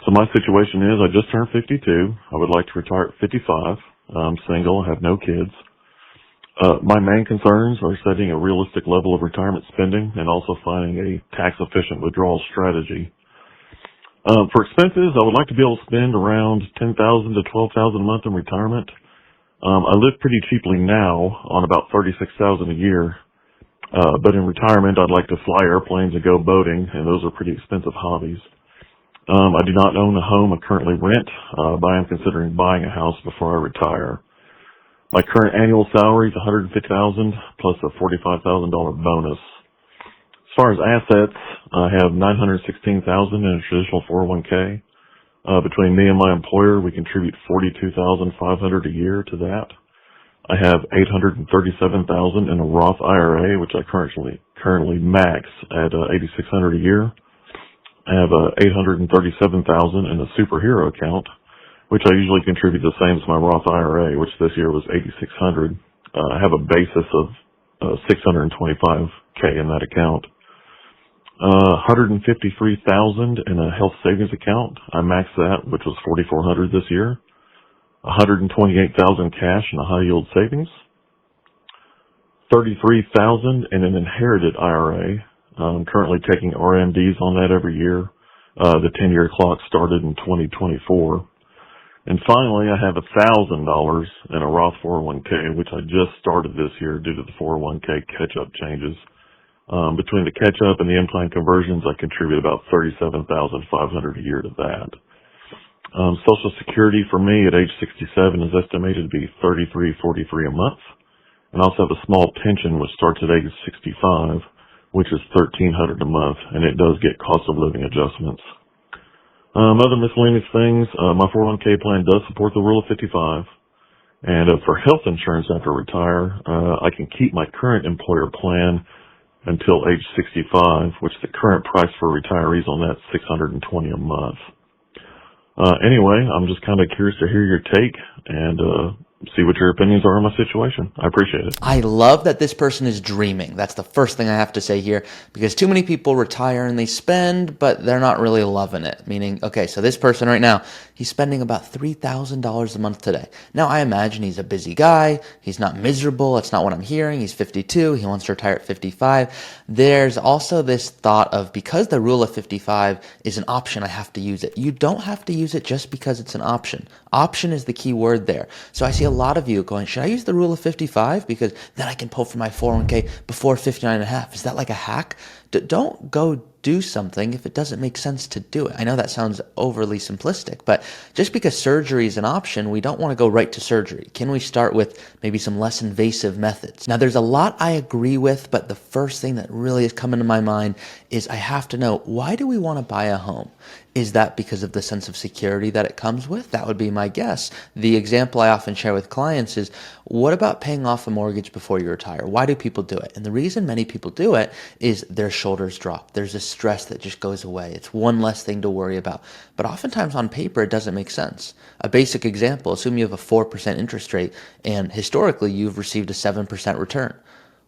So my situation is I just turned 52. I would like to retire at 55. I'm single, I have no kids. My main concerns are setting a realistic level of retirement spending and also finding a tax-efficient withdrawal strategy. For expenses, I would like to be able to spend around $10,000 to $12,000 a month in retirement. I live pretty cheaply now on about $36,000 a year. But in retirement, I'd like to fly airplanes and go boating, and those are pretty expensive hobbies. I do not own a home I currently rent, but I am considering buying a house before I retire. My current annual salary is $150,000 plus a $45,000 bonus. As far as assets, I have $916,000 in a traditional 401k. Between me and my employer, we contribute $42,500 a year to that. I have $837,000 in a Roth IRA, which I currently max at $8,600 a year. I have $837,000 in a superhero account, which I usually contribute the same as my Roth IRA, which this year was $8,600. I have a basis of $625K in that account. $153,000 in a health savings account. I maxed that, which was $4,400 this year. $128,000 cash in a high yield savings. $33,000 in an inherited IRA. I'm currently taking RMDs on that every year. The 10-year clock started in 2024. And finally, I have $1,000 in a Roth 401k, which I just started this year due to the 401k catch-up changes. Between the catch-up and the in-plan conversions, I contribute about $37,500 a year to that. Social Security for me at age 67 is estimated to be $33.43 a month. And I also have a small pension which starts at age 65, which is $1,300 a month, and it does get cost of living adjustments. Other miscellaneous things, my 401k plan does support the rule of 55. And for health insurance after I retire, I can keep my current employer plan until age 65, which the current price for retirees on that is $620 a month. Anyway, I'm just kind of curious to hear your take and see what your opinions are on my situation. I appreciate it. I love that this person is dreaming. That's the first thing I have to say here, because too many people retire and they spend, but they're not really loving it. Meaning, okay, so this person right now, he's spending about $3,000 a month today. Now, I imagine he's a busy guy. He's not miserable. That's not what I'm hearing. He's 52. He wants to retire at 55. There's also this thought of, because the rule of 55 is an option, I have to use it. You don't have to use it just because it's an option. Option is the key word there. So I see a lot of you going, should I use the rule of 55? Because then I can pull from my 401k before 59 and a half. Is that like a hack? Don't go do something if it doesn't make sense to do it. I know that sounds overly simplistic, but just because surgery is an option, we don't want to go right to surgery. Can we start with maybe some less invasive methods? Now, there's a lot I agree with, but the first thing that really is coming to my mind is I have to know, why do we want to buy a home? Is that because of the sense of security that it comes with? That would be my guess. The example I often share with clients is, what about paying off a mortgage before you retire? Why do people do it? And the reason many people do it is their shoulders drop. There's a stress that just goes away. It's one less thing to worry about. But oftentimes on paper, it doesn't make sense. A basic example, assume you have a 4% interest rate and historically you've received a 7% return.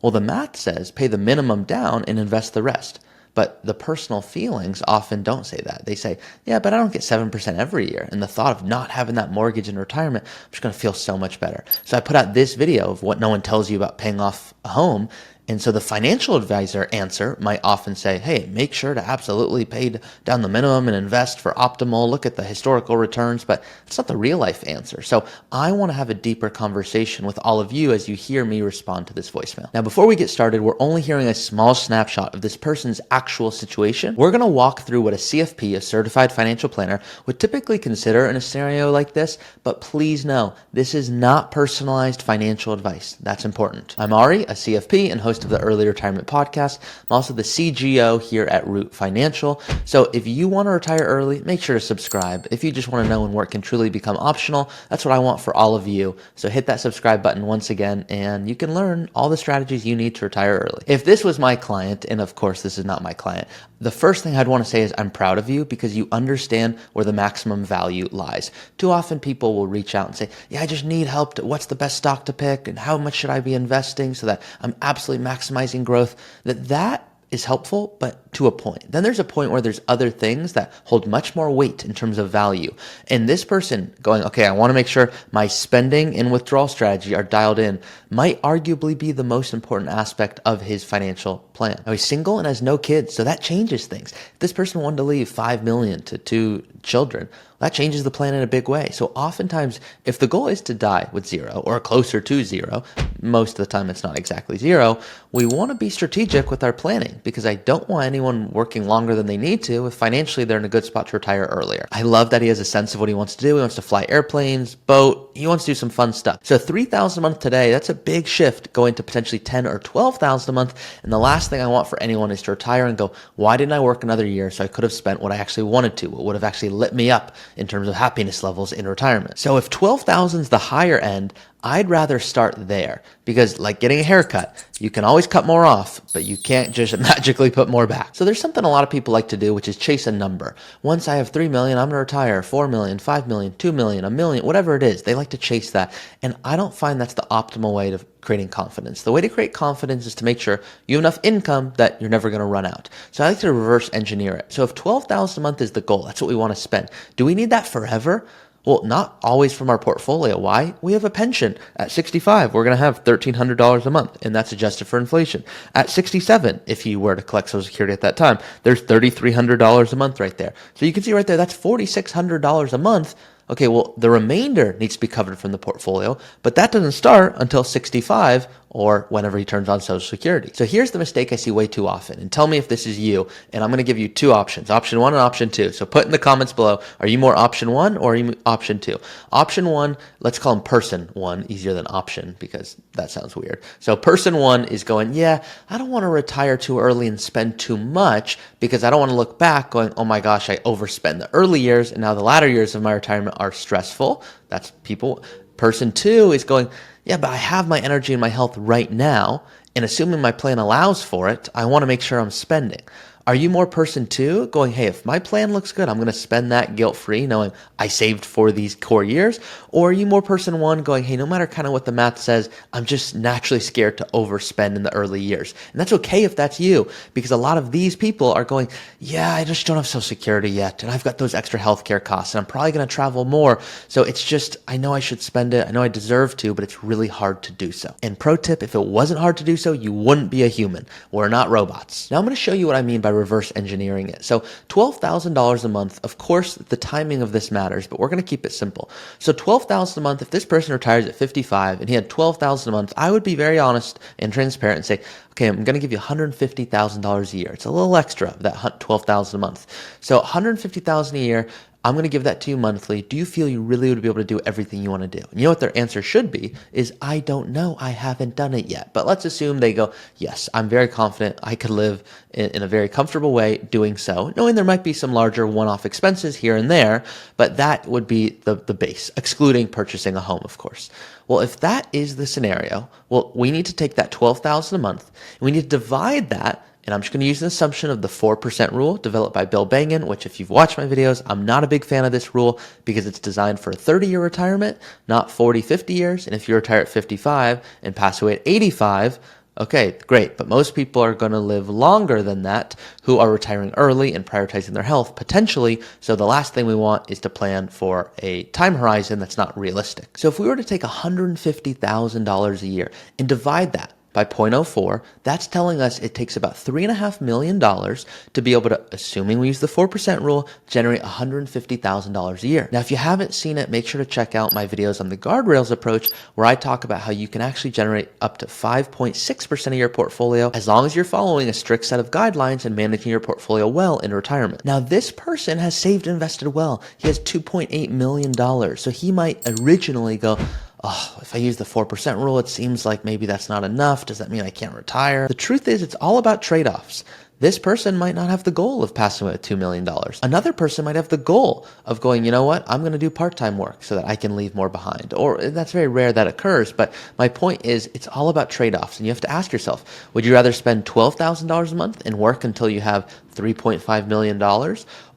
Well, the math says pay the minimum down and invest the rest. But the personal feelings often don't say that. They say, yeah, but I don't get 7% every year. And the thought of not having that mortgage in retirement, I'm just going to feel so much better. So I put out this video of what no one tells you about paying off a home. And so the financial advisor answer might often say, hey, make sure to absolutely pay down the minimum and invest for optimal. Look at the historical returns, but it's not the real life answer. So I want to have a deeper conversation with all of you as you hear me respond to this voicemail. Now, before we get started, we're only hearing a small snapshot of this person's actual situation. We're going to walk through what a CFP, a certified financial planner, would typically consider in a scenario like this. But please know, this is not personalized financial advice. That's important. I'm Ari, a CFP and host of the Early Retirement Podcast. I'm also the CGO here at Root Financial. So if you want to retire early, make sure to subscribe. If you just want to know when work can truly become optional, that's what I want for all of you. So hit that subscribe button once again, and you can learn all the strategies you need to retire early. If this was my client, and of course this is not my client, the first thing I'd want to say is I'm proud of you because you understand where the maximum value lies. Too often people will reach out and say, yeah, I just need help. What's the best stock to pick and how much should I be investing so that I'm absolutely maximizing growth? That is helpful, but to a point. Then there's a point where there's other things that hold much more weight in terms of value. And this person going, okay, I want to make sure my spending and withdrawal strategy are dialed in, might arguably be the most important aspect of his financial plan. Now, he's single and has no kids, so that changes things. If this person wanted to leave $5 million to 2 children, that changes the plan in a big way. So oftentimes, if the goal is to die with 0 or closer to 0, most of the time it's not exactly 0, we want to be strategic with our planning, because I don't want anyone working longer than they need to if financially they're in a good spot to retire earlier. I love that he has a sense of what he wants to do. He wants to fly airplanes, boat. He wants to do some fun stuff. So $3,000 a month today, that's a big shift going to potentially $10,000 or $12,000 a month. And the last thing I want for anyone is to retire and go, why didn't I work another year so I could have spent what I actually wanted to, what would have actually lit me up in terms of happiness levels in retirement. So if 12,000 is the higher end, I'd rather start there, because like getting a haircut, you can always cut more off, but you can't just magically put more back. So there's something a lot of people like to do, which is chase a number. Once I have 3 million, I'm going to retire. 4 million, 5 million, 2 million, a million, whatever it is. They like to chase that. And I don't find that's the optimal way of creating confidence. The way to create confidence is to make sure you have enough income that you're never going to run out. So I like to reverse engineer it. So if 12,000 a month is the goal, that's what we want to spend. Do we need that forever? Well, not always from our portfolio. Why? We have a pension. At 65, we're going to have $1,300 a month, and that's adjusted for inflation. At 67, if you were to collect Social Security at that time, there's $3,300 a month right there. So you can see right there, that's $4,600 a month. Okay, well, the remainder needs to be covered from the portfolio, but that doesn't start until 65 or whenever he turns on Social Security. So here's the mistake I see way too often, and tell me if this is you, and I'm going to give you 2 options, option 1 and option 2. So put in the comments below, are you more option 1 or are you option 2? Option 1, let's call him person 1, easier than option because that sounds weird. So person 1 is going, yeah, I don't want to retire too early and spend too much because I don't want to look back going, oh my gosh, I overspent the early years and now the latter years of my retirement are stressful. That's people. Person 2 is going, yeah, but I have my energy and my health right now, and assuming my plan allows for it, I want to make sure I'm spending. Are you more person 2 going, hey, if my plan looks good, I'm going to spend that guilt-free knowing I saved for these core years? Or are you more person 1 going, hey, no matter kind of what the math says, I'm just naturally scared to overspend in the early years? And that's okay if that's you, because a lot of these people are going, yeah, I just don't have Social Security yet, and I've got those extra healthcare costs, and I'm probably going to travel more. So it's just, I know I should spend it, I know I deserve to, but it's really hard to do so. And pro tip, if it wasn't hard to do so, you wouldn't be a human. We're not robots. Now I'm going to show you what I mean by reverse engineering it. So $12,000 a month, of course, the timing of this matters, but we're going to keep it simple. So $12,000 a month, if this person retires at 55 and he had $12,000 a month, I would be very honest and transparent and say, okay, I'm going to give you $150,000 a year. It's a little extra of that $12,000 a month. So $150,000 a year, I'm going to give that to you monthly. Do you feel you really would be able to do everything you want to do? And you know what their answer should be is, I don't know. I haven't done it yet. But let's assume they go, yes, I'm very confident I could live in a very comfortable way doing so, knowing there might be some larger one-off expenses here and there, but that would be the base, excluding purchasing a home, of course. Well, if that is the scenario, well, we need to take that $12,000 a month, and we need to divide that. And I'm just going to use an assumption of the 4% rule developed by Bill Bengen, which if you've watched my videos, I'm not a big fan of this rule because it's designed for a 30-year retirement, not 40, 50 years. And if you retire at 55 and pass away at 85, okay, great. But most people are going to live longer than that who are retiring early and prioritizing their health potentially. So the last thing we want is to plan for a time horizon that's not realistic. So if we were to take $150,000 a year and divide that by 0.04, that's telling us it takes about $3.5 million to be able to, assuming we use the 4% rule, generate $150,000 a year. Now, if you haven't seen it, make sure to check out my videos on the guardrails approach, where I talk about how you can actually generate up to 5.6% of your portfolio as long as you're following a strict set of guidelines and managing your portfolio well in retirement. Now, this person has saved and invested well. He has $2.8 million. So he might originally go, oh, if I use the 4% rule, it seems like maybe that's not enough. Does that mean I can't retire? The truth is, it's all about trade-offs. This person might not have the goal of passing away with $2 million. Another person might have the goal of going, you know what, I'm going to do part-time work so that I can leave more behind. Or that's very rare that occurs, but my point is it's all about trade-offs. And you have to ask yourself, would you rather spend $12,000 a month and work until you have $3.5 million?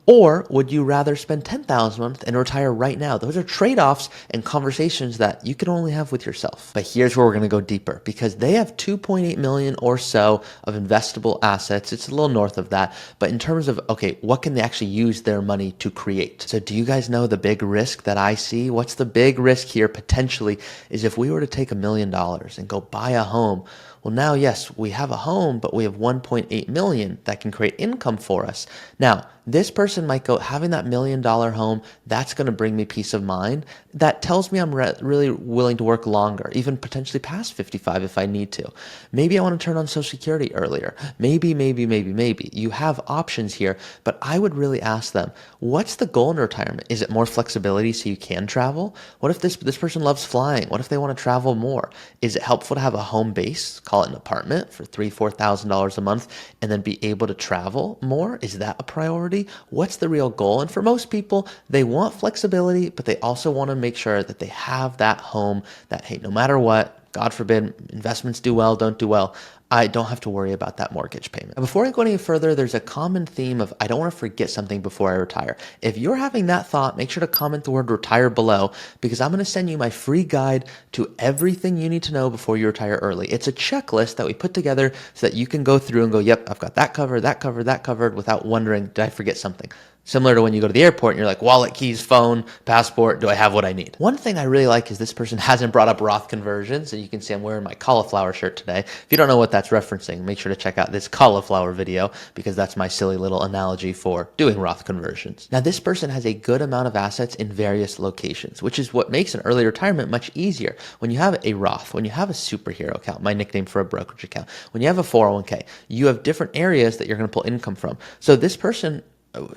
Or would you rather spend $10,000 a month and retire right now? Those are trade-offs and conversations that you can only have with yourself. But here's where we're going to go deeper, because they have 2.8 million or so of investable assets. It's a little north of that. But in terms of, okay, what can they actually use their money to create? So do you guys know the big risk that I see? What's the big risk here potentially is if we were to take $1 million and go buy a home. Well, now, yes, we have a home, but we have 1.8 million that can create income for us. Now, this person might go, having that $1 million home, that's going to bring me peace of mind. That tells me I'm really willing to work longer, even potentially past 55 if I need to. Maybe I want to turn on Social Security earlier. Maybe. You have options here, but I would really ask them, what's the goal in retirement? Is it more flexibility so you can travel? What if this person loves flying? What if they want to travel more? Is it helpful to have a home base, call it an apartment for $3,000, $4,000 a month, and then be able to travel more? Is that a priority? What's the real goal? And for most people, they want flexibility, but they also want to make sure that they have that home that, hey, no matter what, God forbid, investments do well, don't do well, I don't have to worry about that mortgage payment. Before I go any further, there's a common theme of I don't want to forget something before I retire. If you're having that thought, make sure to comment the word retire below, because I'm going to send you my free guide to everything you need to know before you retire early. It's a checklist that we put together so that you can go through and go, yep, I've got that covered, that covered, that covered, without wondering, did I forget something? Similar to when you go to the airport and you're like, wallet, keys, phone, passport, do I have what I need? One thing I really like is this person hasn't brought up Roth conversions, and you can see I'm wearing my cauliflower shirt today. If you don't know what that's referencing, make sure to check out this cauliflower video, because that's my silly little analogy for doing Roth conversions. Now, this person has a good amount of assets in various locations, which is what makes an early retirement much easier. When you have a Roth, when you have a superhero account, my nickname for a brokerage account, when you have a 401k, you have different areas that you're going to pull income from. So this person,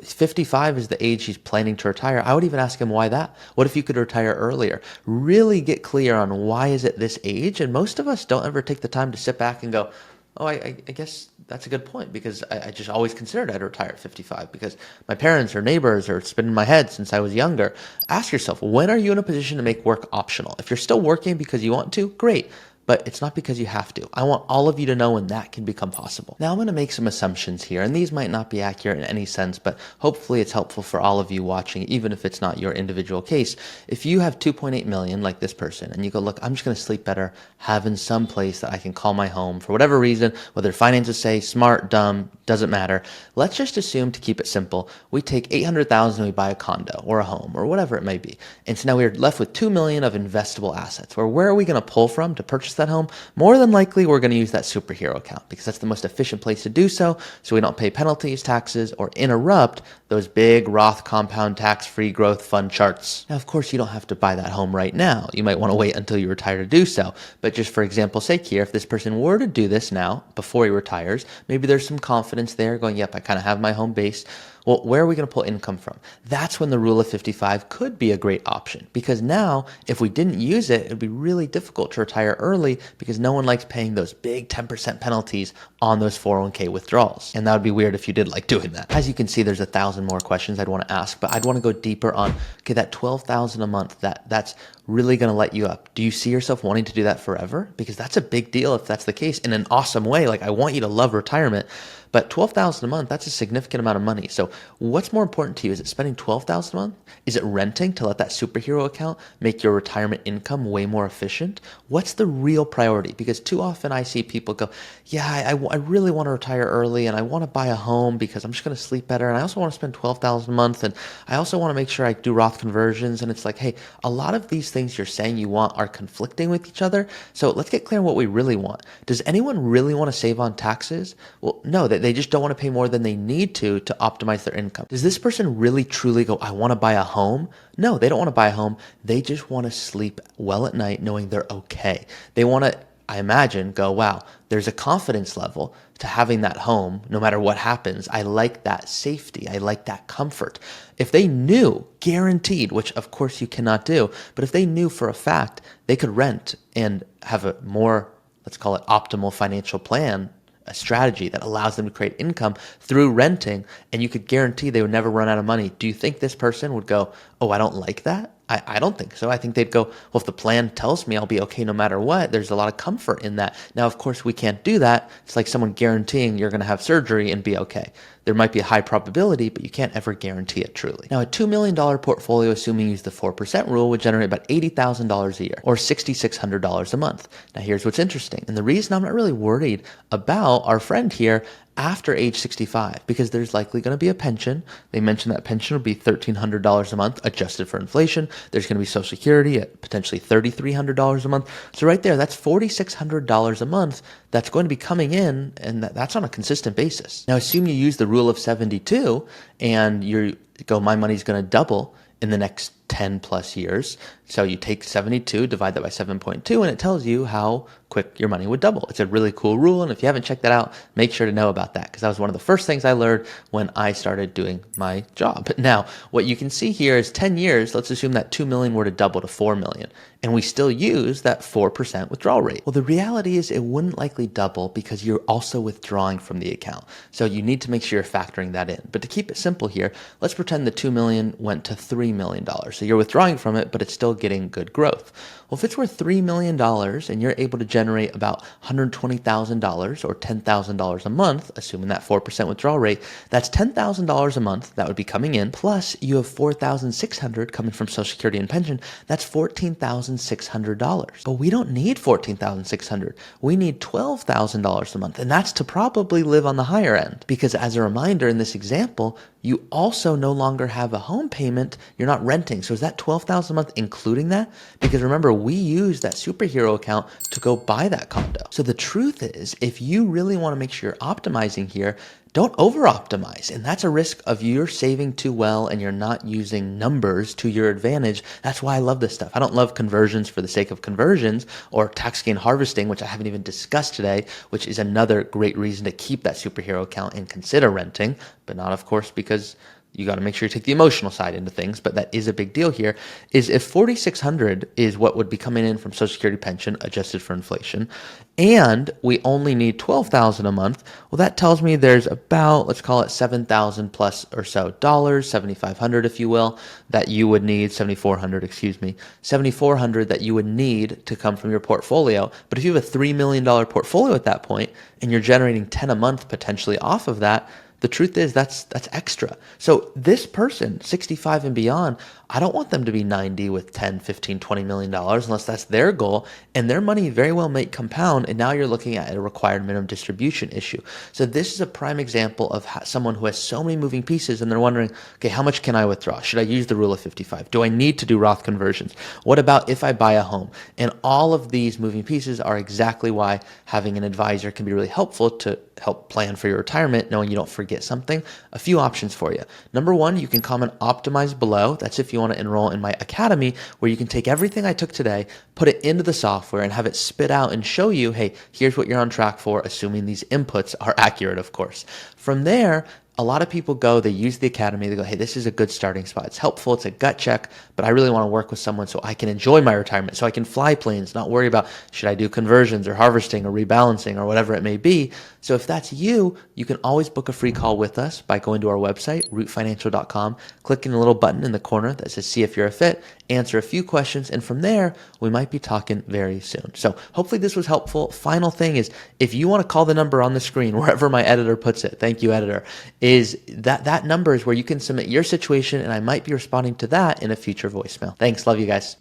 55 is the age he's planning to retire. I would even ask him, why that? What if you could retire earlier? Really get clear on why is it this age? And most of us don't ever take the time to sit back and go, oh, I guess that's a good point, because I just always considered I'd retire at 55 because my parents or neighbors are spinning my head since I was younger. Ask yourself, when are you in a position to make work optional? If you're still working because you want to, great. But it's not because you have to. I want all of you to know when that can become possible. Now I'm going to make some assumptions here, and these might not be accurate in any sense, but hopefully it's helpful for all of you watching, even if it's not your individual case. If you have 2.8 million like this person, and you go, look, I'm just going to sleep better, having some place that I can call my home for whatever reason, whether finances say smart, dumb, doesn't matter. Let's just assume, to keep it simple, we take 800,000 and we buy a condo or a home or whatever it may be. And so now we're left with 2 million of investable assets. Where are we going to pull from to purchase that home? More than likely, we're going to use that superhero account, because that's the most efficient place to do so we don't pay penalties, taxes, or interrupt those big Roth compound tax-free growth fund charts. Now, of course, you don't have to buy that home right now. You might want to wait until you retire to do so. But just for example's sake here, if this person were to do this now, before he retires, maybe there's some confidence there going, yep, I kind of have my home base. Well, where are we going to pull income from? That's when the rule of 55 could be a great option, because now if we didn't use it, it'd be really difficult to retire early, because no one likes paying those big 10% penalties on those 401k withdrawals. And that would be weird if you did like doing that. As you can see, there's 1,000 more questions I'd want to ask, but I'd want to go deeper on, okay, that $12,000 a month, that's really going to light you up. Do you see yourself wanting to do that forever? Because that's a big deal if that's the case, in an awesome way. Like, I want you to love retirement, but $12,000 a month, that's a significant amount of money. So what's more important to you? Is it spending $12,000 a month? Is it renting to let that superhero account make your retirement income way more efficient? What's the real priority? Because too often I see people go, yeah, I really want to retire early, and I want to buy a home because I'm just going to sleep better, and I also want to spend $12,000 a month, and I also want to make sure I do Roth conversions. And it's like, hey, a lot of these things you're saying you want are conflicting with each other. So let's get clear on what we really want. Does anyone really want to save on taxes? Well, no, they just don't want to pay more than they need to optimize their income. Does this person really truly go, I want to buy a home? No, they don't want to buy a home. They just want to sleep well at night knowing they're okay. They want to, I imagine, go, wow, there's a confidence level to having that home no matter what happens. I like that safety. I like that comfort. If they knew, guaranteed, which of course you cannot do, but if they knew for a fact they could rent and have a more, let's call it optimal financial plan, a strategy that allows them to create income through renting, and you could guarantee they would never run out of money, do you think this person would go, oh, I don't like that? I don't think so. I think they'd go, well, if the plan tells me I'll be okay no matter what, there's a lot of comfort in that. Now, of course, we can't do that. It's like someone guaranteeing you're going to have surgery and be okay. There might be a high probability, but you can't ever guarantee it truly. Now, a $2 million portfolio, assuming you use the 4% rule, would generate about $80,000 a year or $6,600 a month. Now, here's what's interesting. And the reason I'm not really worried about our friend here after age 65, because there's likely going to be a pension. They mentioned that pension would be $1,300 a month adjusted for inflation. There's going to be Social Security at potentially $3,300 a month. So right there, that's $4,600 a month that's going to be coming in, and that's on a consistent basis. Now, assume you use the rule of 72 and you go, my money's going to double in the next 10 plus years. So you take 72, divide that by 7.2, and it tells you how quick your money would double. It's a really cool rule. And if you haven't checked that out, make sure to know about that, because that was one of the first things I learned when I started doing my job. Now, what you can see here is 10 years. Let's assume that 2 million were to double to 4 million, and we still use that 4% withdrawal rate. Well, the reality is it wouldn't likely double because you're also withdrawing from the account. So you need to make sure you're factoring that in. But to keep it simple here, let's pretend the 2 million went to $3 million. So you're withdrawing from it, but it's still getting good growth. Well, if it's worth $3 million and you're able to generate about $120,000 or $10,000 a month, assuming that 4% withdrawal rate, that's $10,000 a month that would be coming in. Plus you have $4,600 coming from Social Security and pension. That's $14,600. But we don't need $14,600. We need $12,000 a month. And that's to probably live on the higher end, because as a reminder in this example, you also no longer have a home payment. You're not renting. So is that $12,000 a month including that? Because remember, we use that superhero account to go buy that condo. So the truth is, if you really want to make sure you're optimizing here, don't over-optimize. And that's a risk of you're saving too well and you're not using numbers to your advantage. That's why I love this stuff. I don't love conversions for the sake of conversions or tax gain harvesting, which I haven't even discussed today, which is another great reason to keep that superhero account and consider renting, but not, of course, because you got to make sure you take the emotional side into things, but that is a big deal here, is if 4,600 is what would be coming in from Social Security pension adjusted for inflation, and we only need 12,000 a month, well, that tells me there's about, let's call it 7,000 plus or so dollars, 7,500 if you will, that you would need, 7,400, excuse me, 7,400 that you would need to come from your portfolio. But if you have a $3 million portfolio at that point and you're generating 10 a month potentially off of that, the truth is that's extra. So this person, 65 and beyond, I don't want them to be 90 with 10, 15, $20 million unless that's their goal. And their money very well may compound. And now you're looking at a required minimum distribution issue. So this is a prime example of someone who has so many moving pieces and they're wondering, okay, how much can I withdraw? Should I use the rule of 55? Do I need to do Roth conversions? What about if I buy a home? And all of these moving pieces are exactly why having an advisor can be really helpful to help plan for your retirement, knowing you don't forget something. A few options for you. Number one, you can comment optimize below. That's if you want to enroll in my academy, where you can take everything I took today, put it into the software and have it spit out and show you, hey, here's what you're on track for, assuming these inputs are accurate, of course. From there, a lot of people go, they use the academy, they go, hey, this is a good starting spot. It's helpful, it's a gut check, but I really want to work with someone so I can enjoy my retirement, so I can fly planes, not worry about should I do conversions or harvesting or rebalancing or whatever it may be. So if that's you, you can always book a free call with us by going to our website, rootfinancial.com, clicking the little button in the corner that says see if you're a fit, answer a few questions, and from there, we might be talking very soon. So hopefully this was helpful. Final thing is, if you want to call the number on the screen, wherever my editor puts it, thank you, editor, is that number is where you can submit your situation, and I might be responding to that in a future voicemail. Thanks. Love you guys.